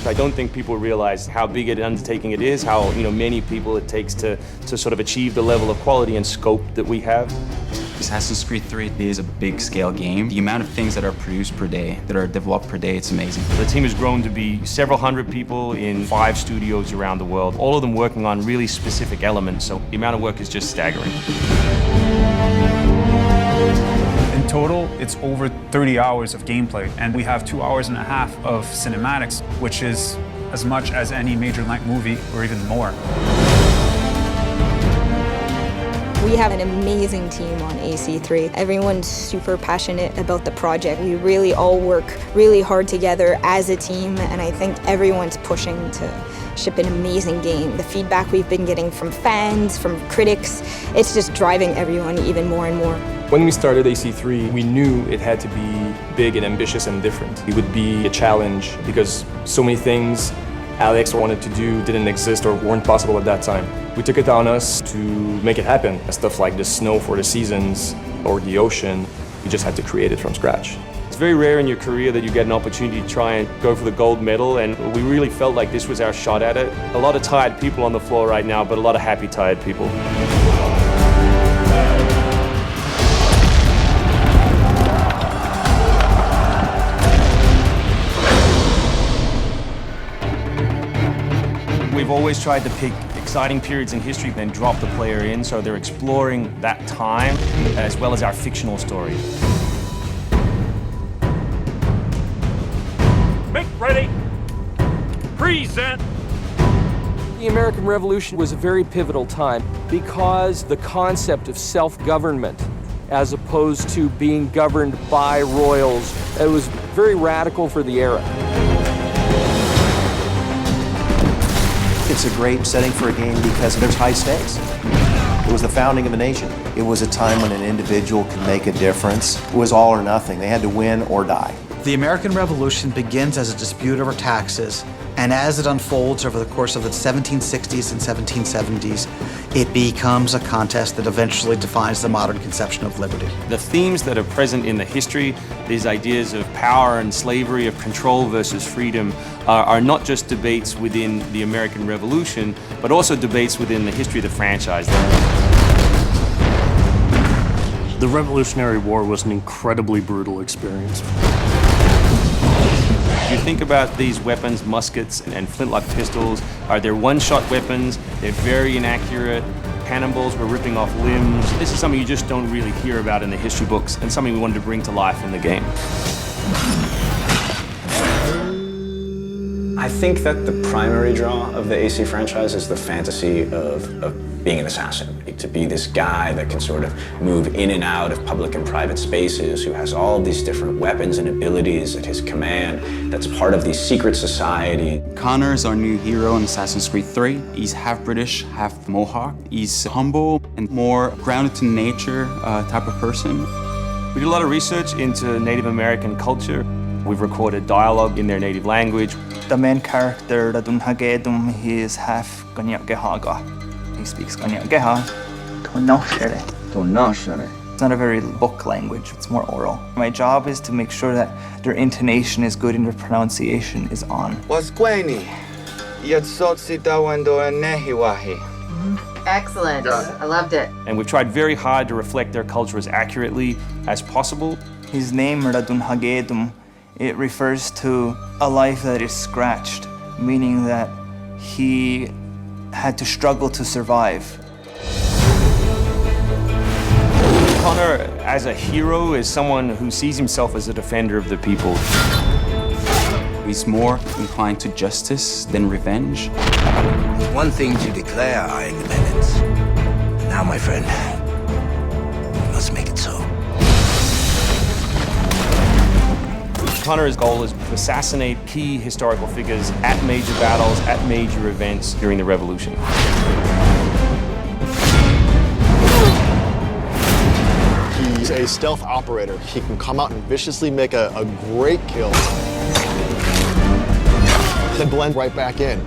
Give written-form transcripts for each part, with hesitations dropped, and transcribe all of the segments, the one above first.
I don't think people realize how big an undertaking it is, how many people it takes to sort of achieve the level of quality and scope that we have. Assassin's Creed 3 is a big scale game. The amount of things that are produced per day, that are developed per day, it's amazing. The team has grown to be several hundred people in 5 studios around the world, all of them working on really specific elements, so the amount of work is just staggering. In total, it's over 30 hours of gameplay, and we have 2.5 hours of cinematics, which is as much as any major length movie, or even more. We have an amazing team on AC3. Everyone's super passionate about the project. We really all work really hard together as a team, and I think everyone's pushing to ship an amazing game. The feedback we've been getting from fans, from critics, it's just driving everyone even more and more. When we started AC3, we knew it had to be big and ambitious and different. It would be a challenge because so many things Alex wanted to do didn't exist or weren't possible at that time. We took it on us to make it happen. Stuff like the snow for the seasons or the ocean, we just had to create it from scratch. It's very rare in your career that you get an opportunity to try and go for the gold medal, and we really felt like this was our shot at it. A lot of tired people on the floor right now, but a lot of happy, tired people. We've always tried to pick exciting periods in history and then drop the player in, so they're exploring that time as well as our fictional story. Make ready. Present. The American Revolution was a very pivotal time because the concept of self-government as opposed to being governed by royals, it was very radical for the era. It's a great setting for a game because there's high stakes. It was the founding of a nation. It was a time when an individual could make a difference. It was all or nothing. They had to win or die. The American Revolution begins as a dispute over taxes, and as it unfolds over the course of the 1760s and 1770s, it becomes a contest that eventually defines the modern conception of liberty. The themes that are present in the history, these ideas of power and slavery, of control versus freedom, are not just debates within the American Revolution, but also debates within the history of the franchise. The Revolutionary War was an incredibly brutal experience. You think about these weapons, muskets and flintlock pistols, they're one-shot weapons, they're very inaccurate, cannonballs were ripping off limbs. This is something you just don't really hear about in the history books and something we wanted to bring to life in the game. I think that the primary draw of the AC franchise is the fantasy of being an assassin. To be this guy that can sort of move in and out of public and private spaces, who has all of these different weapons and abilities at his command, that's part of the secret society. Connor is our new hero in Assassin's Creed 3. He's half British, half Mohawk. He's humble and more grounded to nature type of person. We did a lot of research into Native American culture. We've recorded dialogue in their native language. The main character, Radun Hagedum, he is half Ganyagehaga. He speaks Ganyageha. It's not a very book language, it's more oral. My job is to make sure that their intonation is good and their pronunciation is on. Excellent. I loved it. And we've tried very hard to reflect their culture as accurately as possible. His name, Radun Hagedum, it refers to a life that is scratched, meaning that he had to struggle to survive. Connor, as a hero, is someone who sees himself as a defender of the people. He's more inclined to justice than revenge. It's one thing to declare our independence. Now, my friend, we must make it so. Connor's goal is to assassinate key historical figures at major battles, at major events during the Revolution. He's a stealth operator. He can come out and viciously make a great kill, then blend right back in.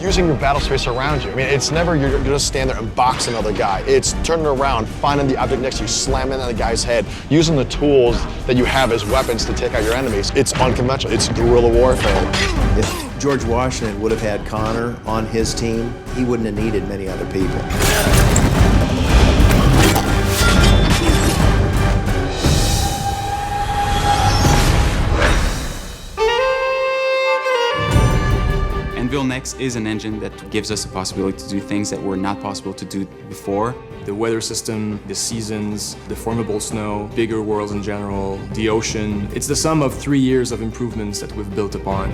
using your battle space around you. I mean, it's never you're gonna stand there and box another guy. It's turning around, finding the object next to you, slamming on the guy's head, using the tools that you have as weapons to take out your enemies. It's unconventional. It's guerrilla warfare. If George Washington would have had Connor on his team, he wouldn't have needed many other people. Anvil Next is an engine that gives us the possibility to do things that were not possible to do before. The weather system, the seasons, the formable snow, bigger worlds in general, the ocean. It's the sum of 3 years of improvements that we've built upon.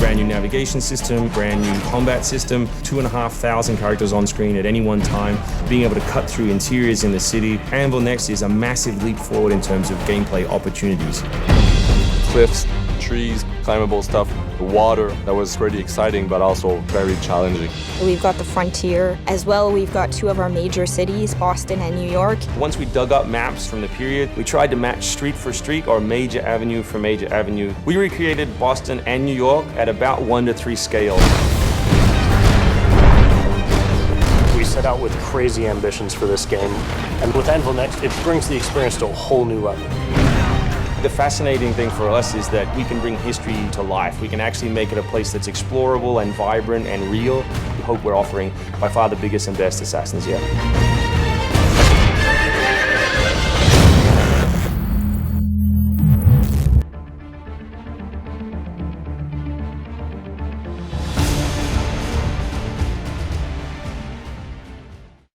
Brand new navigation system, brand new combat system, 2,500 characters on screen at any one time, being able to cut through interiors in the city. Anvil Next is a massive leap forward in terms of gameplay opportunities. Cliffs, trees, climbable stuff, the water, that was pretty exciting but also very challenging. We've got the frontier as well. We've got two of our major cities, Boston and New York. Once we dug up maps from the period, we tried to match street for street or major avenue for major avenue. We recreated Boston and New York at about 1:3 scale. We set out with crazy ambitions for this game, and with Anvil Next, it brings the experience to a whole new level. The fascinating thing for us is that we can bring history to life. We can actually make it a place that's explorable and vibrant and real. We hope we're offering by far the biggest and best Assassins yet.